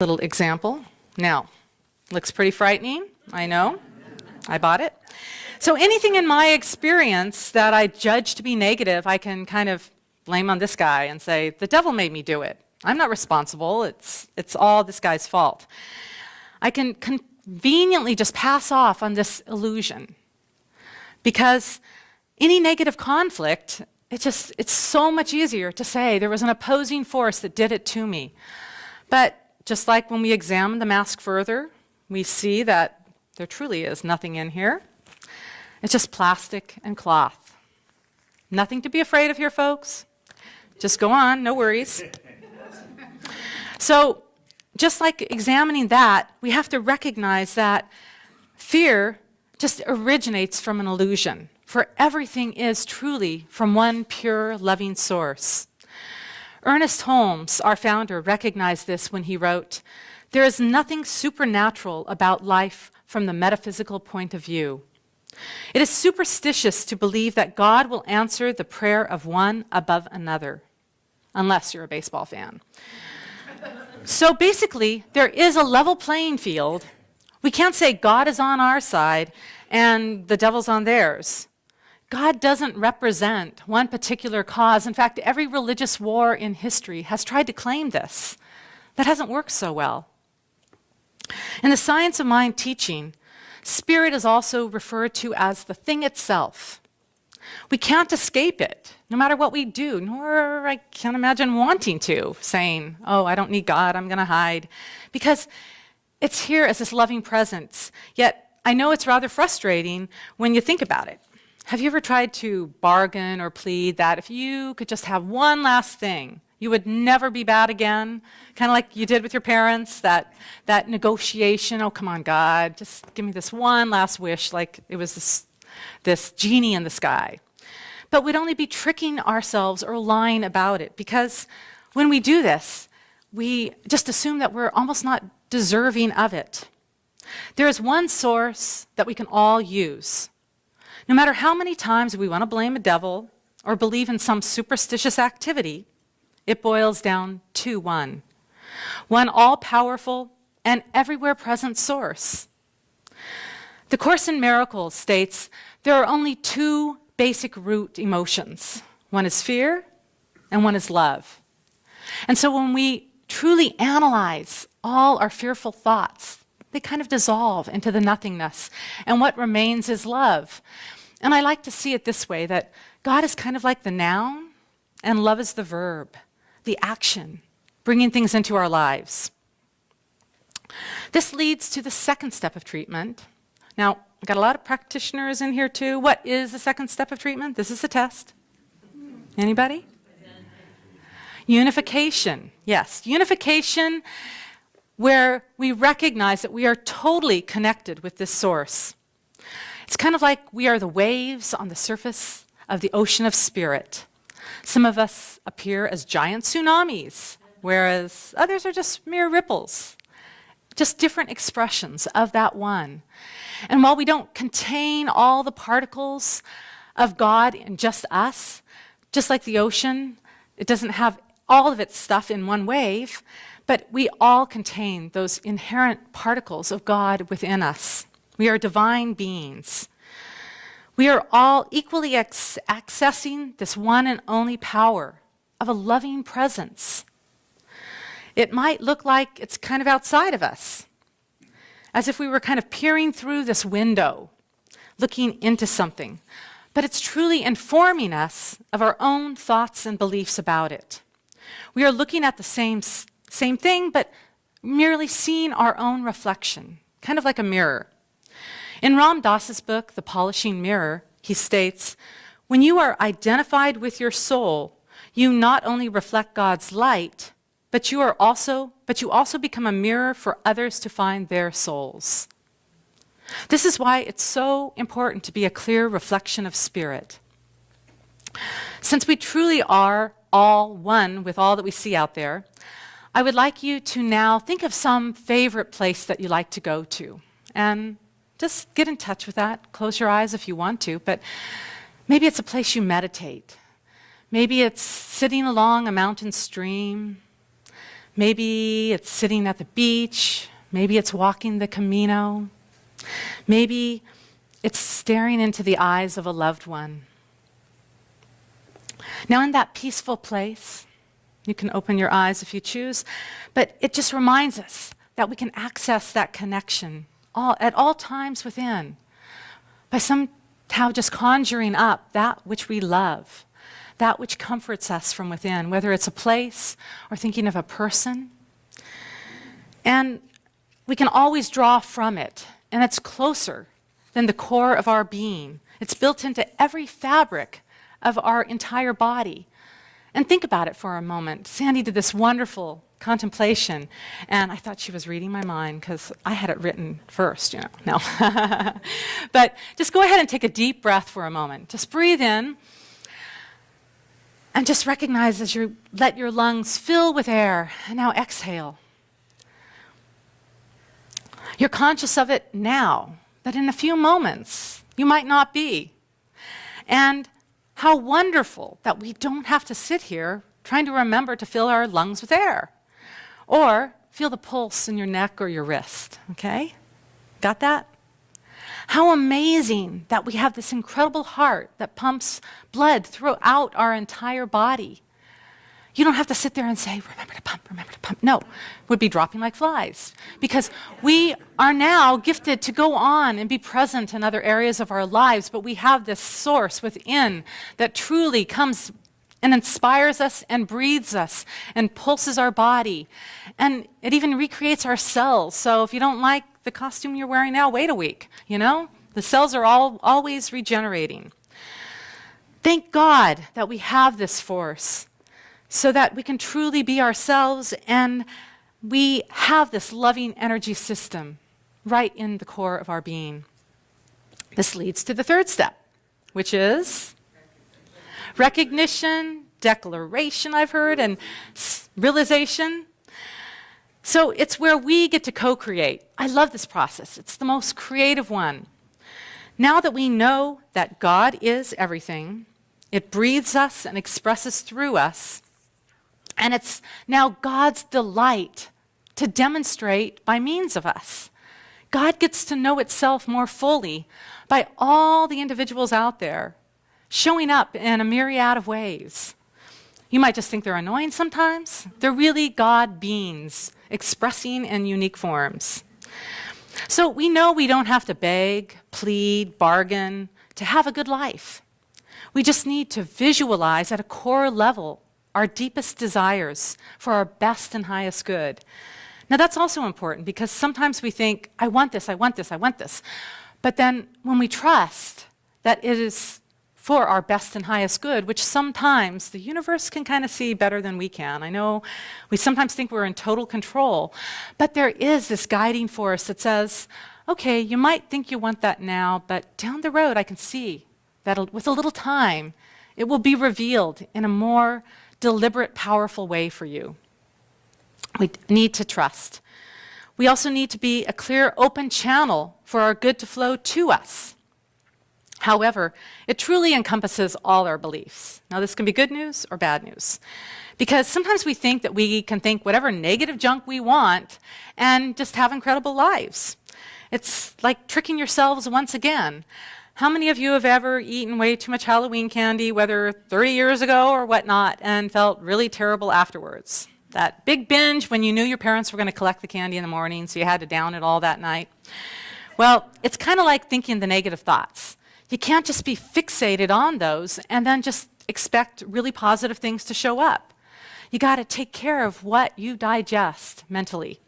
Little example. Now, looks pretty frightening, I know. I bought it. So anything in my experience that I judge to be negative, I can kind of blame on this guy and say, the devil made me do it. I'm not responsible. It's all this guy's fault. I can conveniently just pass off on this illusion because any negative conflict, it's so much easier to say there was an opposing force that did it to me. But just like when we examine the mask further, we see that there truly is nothing in here. It's just plastic and cloth. Nothing to be afraid of here, folks. Just go on, no worries. So, just like examining that, we have to recognize that fear just originates from an illusion, for everything is truly from one pure, loving source. Ernest Holmes, our founder, recognized this when he wrote, "There is nothing supernatural about life from the metaphysical point of view. It is superstitious to believe that God will answer the prayer of one above another, unless you're a baseball fan." So basically, there is a level playing field. We can't say God is on our side and the devil's on theirs. God doesn't represent one particular cause. In fact, every religious war in history has tried to claim this. That hasn't worked so well. In the science of mind teaching, spirit is also referred to as the thing itself. We can't escape it, no matter what we do, nor I can't imagine wanting to, saying, oh, I don't need God, I'm going to hide. Because it's here as this loving presence. Yet, I know it's rather frustrating when you think about it. Have you ever tried to bargain or plead that if you could just have one last thing, you would never be bad again? Kind of like you did with your parents, that negotiation, oh, come on, God, just give me this one last wish, like it was this genie in the sky. But we'd only be tricking ourselves or lying about it, because when we do this, we just assume that we're almost not deserving of it. There is one source that we can all use. No matter how many times we want to blame a devil or believe in some superstitious activity, it boils down to one all-powerful and everywhere present source. The Course in Miracles states there are only two basic root emotions. One is fear and one is love. And so when we truly analyze all our fearful thoughts, they kind of dissolve into the nothingness. And what remains is love. And I like to see it this way, that God is kind of like the noun and love is the verb, the action, bringing things into our lives. This leads to the second step of treatment. Now, I've got a lot of practitioners in here too. What is the second step of treatment? This is a test. Anybody? Unification. Yes, unification, where we recognize that we are totally connected with this source. It's kind of like we are the waves on the surface of the ocean of spirit. Some of us appear as giant tsunamis, whereas others are just mere ripples, just different expressions of that one. And while we don't contain all the particles of God in just us, just like the ocean, it doesn't have all of its stuff in one wave, but we all contain those inherent particles of God within us. We are divine beings. We are all equally accessing this one and only power of a loving presence. It might look like it's kind of outside of us, as if we were kind of peering through this window, looking into something, but it's truly informing us of our own thoughts and beliefs about it. We are looking at the same thing, but merely seeing our own reflection, kind of like a mirror. In Ram Dass's book, The Polishing Mirror, he states, when you are identified with your soul, you not only reflect God's light, but you also become a mirror for others to find their souls. This is why it's so important to be a clear reflection of spirit. Since we truly are all one with all that we see out there, I would like you to now think of some favorite place that you like to go to. And just get in touch with that. Close your eyes if you want to, but maybe it's a place you meditate. Maybe it's sitting along a mountain stream. Maybe it's sitting at the beach. Maybe it's walking the Camino. Maybe it's staring into the eyes of a loved one. Now, in that peaceful place, you can open your eyes if you choose, but it just reminds us that we can access that connection at all times within by somehow just conjuring up that which we love, that which comforts us from within, whether it's a place or thinking of a person. And we can always draw from it, and it's closer than the core of our being. It's built into every fabric of our entire body. And think about it for a moment. Sandy did this wonderful contemplation, and I thought she was reading my mind because I had it written first, No. But just go ahead and take a deep breath for a moment. Just breathe in, and just recognize as you let your lungs fill with air, and now exhale. You're conscious of it now, but in a few moments, you might not be. And how wonderful that we don't have to sit here trying to remember to fill our lungs with air. Or feel the pulse in your neck or your wrist, okay? Got that? How amazing that we have this incredible heart that pumps blood throughout our entire body. You don't have to sit there and say, remember to pump, remember to pump. No, we'd be dropping like flies. Because we are now gifted to go on and be present in other areas of our lives, but we have this source within that truly comes and inspires us and breathes us and pulses our body. And it even recreates our cells. So if you don't like the costume you're wearing now, wait a week, The cells are always regenerating. Thank God that we have this force so that we can truly be ourselves, and we have this loving energy system right in the core of our being. This leads to the third step, which is recognition, declaration, I've heard, and realization. So it's where we get to co-create. I love this process. It's the most creative one. Now that we know that God is everything, it breathes us and expresses through us, and it's now God's delight to demonstrate by means of us. God gets to know itself more fully by all the individuals out there, showing up in a myriad of ways. You might just think they're annoying sometimes. They're really God beings expressing in unique forms. So we know we don't have to beg, plead, bargain to have a good life. We just need to visualize at a core level our deepest desires for our best and highest good. Now that's also important because sometimes we think, I want this, I want this, I want this. But then when we trust that it is for our best and highest good, which sometimes the universe can kind of see better than we can. I know we sometimes think we're in total control, but there is this guiding force that says, okay, you might think you want that now, but down the road I can see that with a little time, it will be revealed in a more deliberate, powerful way for you. We need to trust. We also need to be a clear, open channel for our good to flow to us. However, it truly encompasses all our beliefs. Now, this can be good news or bad news, because sometimes we think that we can think whatever negative junk we want and just have incredible lives. It's like tricking yourselves once again. How many of you have ever eaten way too much Halloween candy, whether 30 years ago or whatnot, and felt really terrible afterwards? That big binge when you knew your parents were going to collect the candy in the morning, so you had to down it all that night. Well, it's kind of like thinking the negative thoughts. You can't just be fixated on those and then just expect really positive things to show up. You got to take care of what you digest mentally.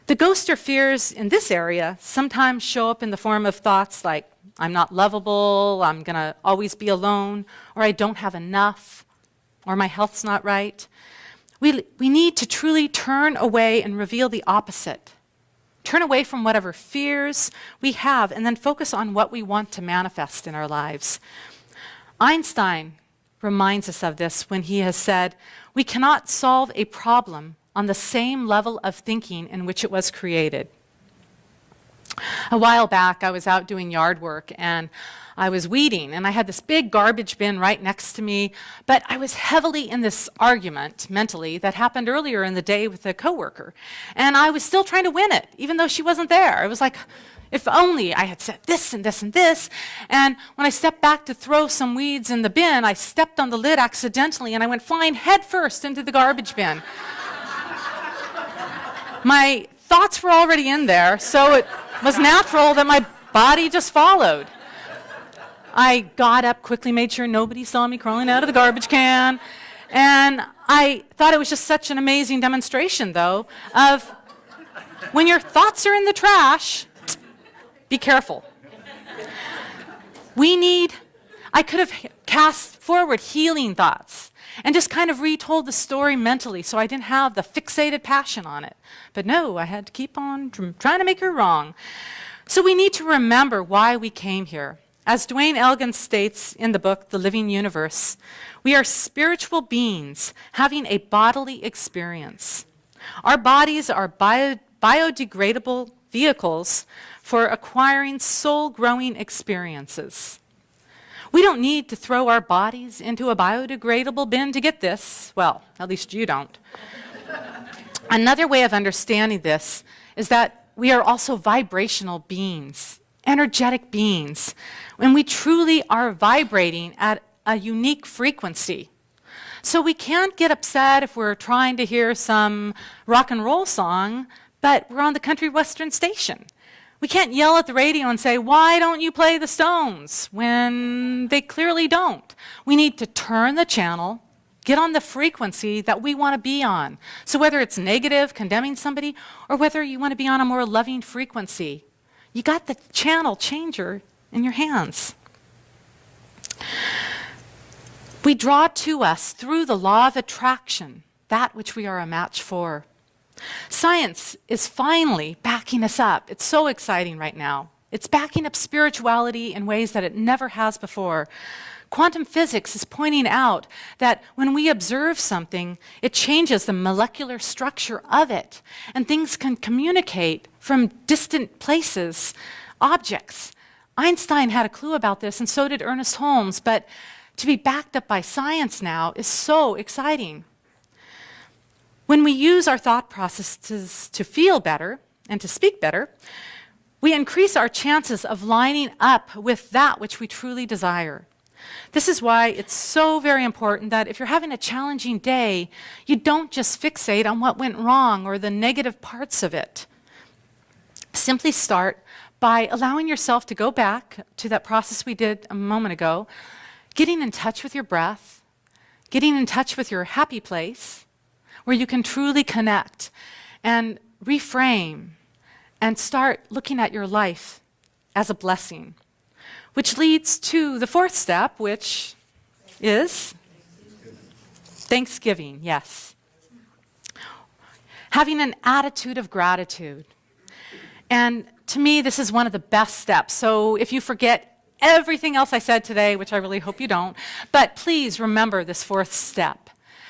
The ghost or fears in this area sometimes show up in the form of thoughts like, I'm not lovable, I'm going to always be alone, or I don't have enough, or my health's not right. We need to truly turn away and reveal the opposite. Turn away from whatever fears we have and then focus on what we want to manifest in our lives. Einstein reminds us of this when he has said, we cannot solve a problem on the same level of thinking in which it was created. A while back, I was out doing yard work, and I was weeding, and I had this big garbage bin right next to me, but I was heavily in this argument mentally that happened earlier in the day with a coworker, and I was still trying to win it, even though she wasn't there. It was like, if only I had said this and this and this. And when I stepped back to throw some weeds in the bin, I stepped on the lid accidentally, and I went flying headfirst into the garbage bin. My thoughts were already in there, so it was natural that my body just followed. I got up, quickly made sure nobody saw me crawling out of the garbage can, and I thought it was just such an amazing demonstration, though, of when your thoughts are in the trash, be careful. I could have cast forward healing thoughts and just kind of retold the story mentally so I didn't have the fixated passion on it. But no, I had to keep on trying to make her wrong. So we need to remember why we came here. As Dwayne Elgin states in the book, The Living Universe, we are spiritual beings having a bodily experience. Our bodies are biodegradable vehicles for acquiring soul-growing experiences. We don't need to throw our bodies into a biodegradable bin to get this. Well, at least you don't. Another way of understanding this is that we are also vibrational beings, energetic beings, when we truly are vibrating at a unique frequency. So we can't get upset if we're trying to hear some rock and roll song, but we're on the country western station. We can't yell at the radio and say, why don't you play the Stones, when they clearly don't. We need to turn the channel, get on the frequency that we want to be on. So whether it's negative, condemning somebody, or whether you want to be on a more loving frequency, you got the channel changer in your hands. We draw to us through the law of attraction that which we are a match for. Science is finally backing us up. It's so exciting right now. It's backing up spirituality in ways that it never has before. Quantum physics is pointing out that when we observe something, it changes the molecular structure of it, and things can communicate from distant places, objects. Einstein had a clue about this, and so did Ernest Holmes, but to be backed up by science now is so exciting. When we use our thought processes to feel better and to speak better, we increase our chances of lining up with that which we truly desire. This is why it's so very important that if you're having a challenging day, you don't just fixate on what went wrong or the negative parts of it. Simply start by allowing yourself to go back to that process we did a moment ago, getting in touch with your breath, getting in touch with your happy place, where you can truly connect and reframe and start looking at your life as a blessing, which leads to the fourth step, which is Thanksgiving, yes. Having an attitude of gratitude. And to me, this is one of the best steps. So if you forget everything else I said today, which I really hope you don't, but please remember this fourth step.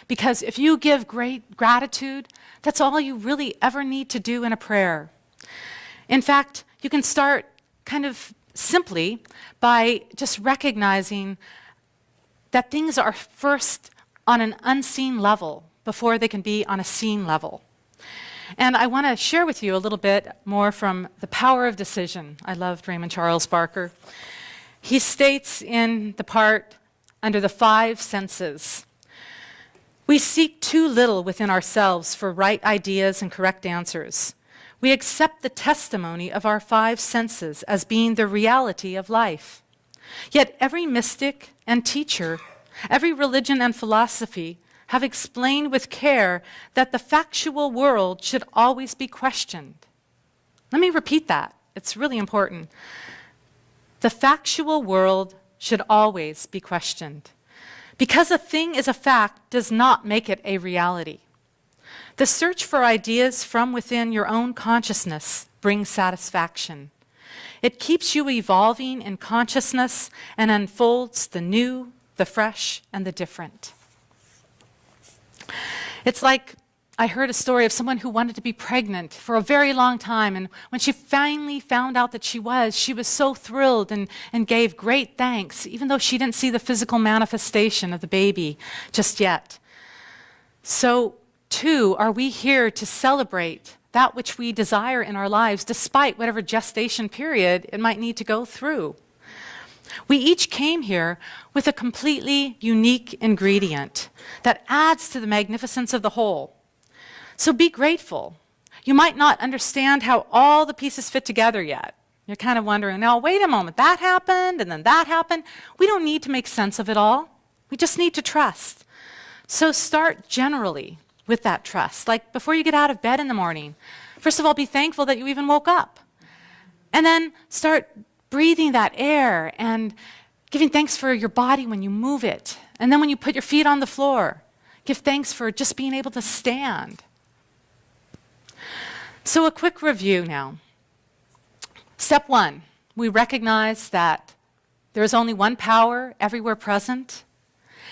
Because if you give great gratitude, that's all you really ever need to do in a prayer. In fact, you can start kind of simply by just recognizing that things are first on an unseen level before they can be on a seen level. And I want to share with you a little bit more from The Power of Decision. I loved Raymond Charles Barker. He states in the part under the 5 senses, we seek too little within ourselves for right ideas and correct answers. We accept the testimony of our 5 senses as being the reality of life. Yet every mystic and teacher, every religion and philosophy have explained with care that the factual world should always be questioned. Let me repeat that. It's really important. The factual world should always be questioned. Because a thing is a fact does not make it a reality. The search for ideas from within your own consciousness brings satisfaction. It keeps you evolving in consciousness and unfolds the new, the fresh, and the different. It's like I heard a story of someone who wanted to be pregnant for a very long time, and when she finally found out that she was so thrilled and gave great thanks, even though she didn't see the physical manifestation of the baby just yet. So, too, are we here to celebrate that which we desire in our lives, despite whatever gestation period it might need to go through? We each came here with a completely unique ingredient that adds to the magnificence of the whole. So be grateful. You might not understand how all the pieces fit together yet. You're kind of wondering, now wait a moment, that happened and then that happened. We don't need to make sense of it all. We just need to trust. So start generally with that trust. Like before you get out of bed in the morning, first of all, be thankful that you even woke up. And then start breathing that air and giving thanks for your body when you move it. And then when you put your feet on the floor, give thanks for just being able to stand. So a quick review now. Step 1, we recognize that there is only one power everywhere present,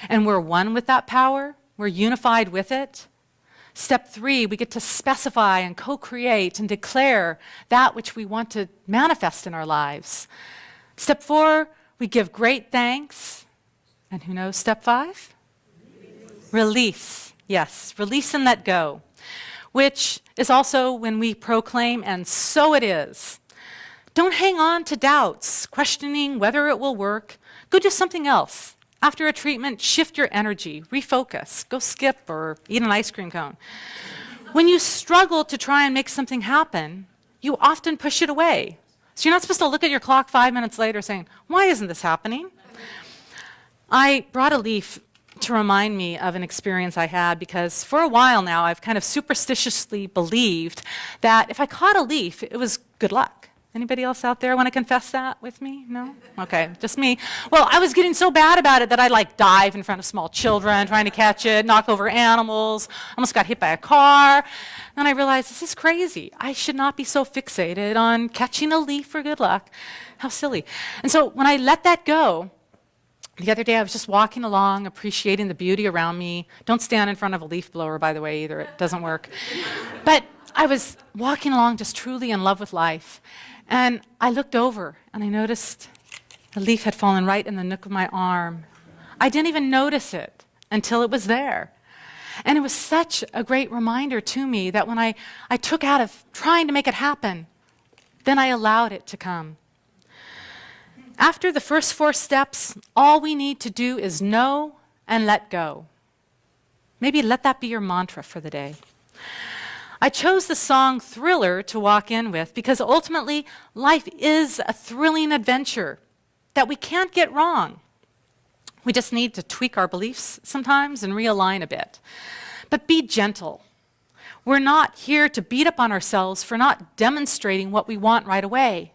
and we're one with that power. We're unified with it. Step 3, we get to specify and co-create and declare that which we want to manifest in our lives. Step 4, we give great thanks. And who knows step 5? Release. Yes, release and let go, which is also when we proclaim, and so it is. Don't hang on to doubts, questioning whether it will work. Go do something else. After a treatment, shift your energy, refocus, go skip or eat an ice cream cone. When you struggle to try and make something happen, you often push it away. So you're not supposed to look at your clock 5 minutes later saying, why isn't this happening? I brought a leaf to remind me of an experience I had, because for a while now I've kind of superstitiously believed that if I caught a leaf, it was good luck. Anybody else out there want to confess that with me? No? Okay, just me. Well, I was getting so bad about it that I'd like dive in front of small children trying to catch it, knock over animals, almost got hit by a car. And I realized this is crazy. I should not be so fixated on catching a leaf for good luck. How silly. And so when I let that go, the other day I was just walking along, appreciating the beauty around me. Don't stand in front of a leaf blower, by the way, either. It doesn't work. But I was walking along just truly in love with life. And I looked over and I noticed a leaf had fallen right in the nook of my arm. I didn't even notice it until it was there. And it was such a great reminder to me that when I took out of trying to make it happen, then I allowed it to come. After the first 4 steps, all we need to do is know and let go. Maybe let that be your mantra for the day. I chose the song Thriller to walk in with because ultimately life is a thrilling adventure that we can't get wrong. We just need to tweak our beliefs sometimes and realign a bit. But be gentle. We're not here to beat up on ourselves for not demonstrating what we want right away.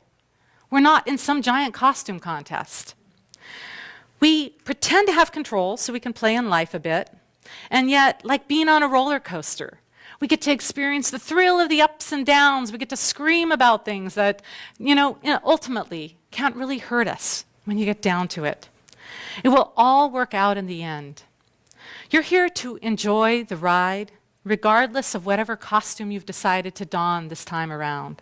We're not in some giant costume contest. We pretend to have control so we can play in life a bit, and yet, like being on a roller coaster, we get to experience the thrill of the ups and downs. We get to scream about things that, ultimately can't really hurt us when you get down to it. It will all work out in the end. You're here to enjoy the ride, regardless of whatever costume you've decided to don this time around.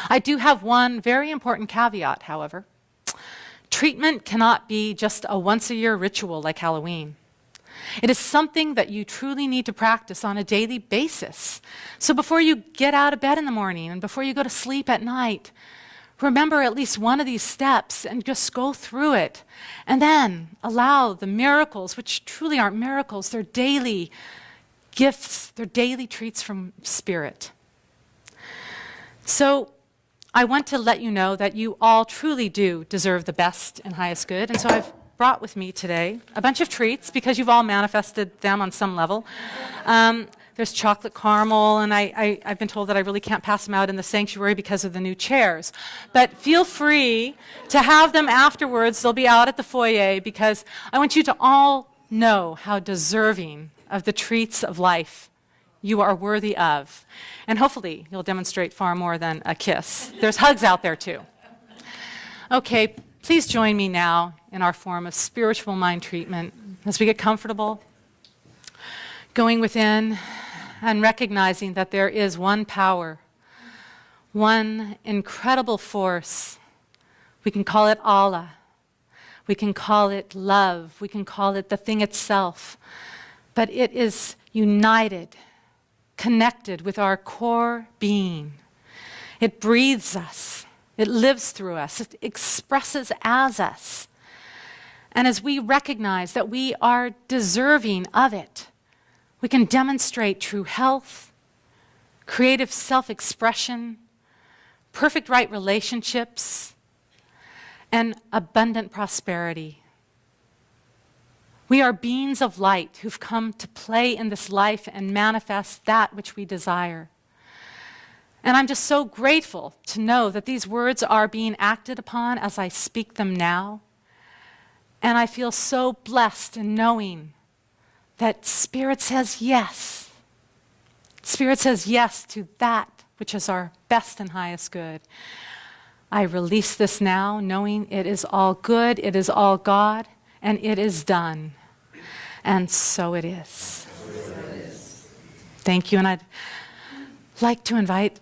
I do have one very important caveat, however. Treatment cannot be just a once-a-year ritual like Halloween. It is something that you truly need to practice on a daily basis. So before you get out of bed in the morning and before you go to sleep at night, remember at least one of these steps and just go through it. And then allow the miracles, which truly aren't miracles, they're daily gifts, they're daily treats from Spirit. So I want to let you know that you all truly do deserve the best and highest good. And so I've brought with me today a bunch of treats because you've all manifested them on some level. There's chocolate caramel, and I've been told that I really can't pass them out in the sanctuary because of the new chairs. But feel free to have them afterwards. They'll be out at the foyer because I want you to all know how deserving of the treats of life you are worthy of. And hopefully you'll demonstrate far more than a kiss. There's hugs out there too. Okay, please join me now in our form of spiritual mind treatment as we get comfortable. Going within and recognizing that there is one power, one incredible force. We can call it Allah. We can call it love. We can call it the thing itself. But it is united, connected with our core being. It breathes us. It lives through us. It expresses as us. And as we recognize that we are deserving of it, we can demonstrate true health, creative self-expression, perfect right relationships, and abundant prosperity. We are beings of light who've come to play in this life and manifest that which we desire. And I'm just so grateful to know that these words are being acted upon as I speak them now. And I feel so blessed in knowing that Spirit says yes. Spirit says yes to that which is our best and highest good. I release this now, knowing it is all good, it is all God, and it is done. And so it is. Thank you, and I'd like to invite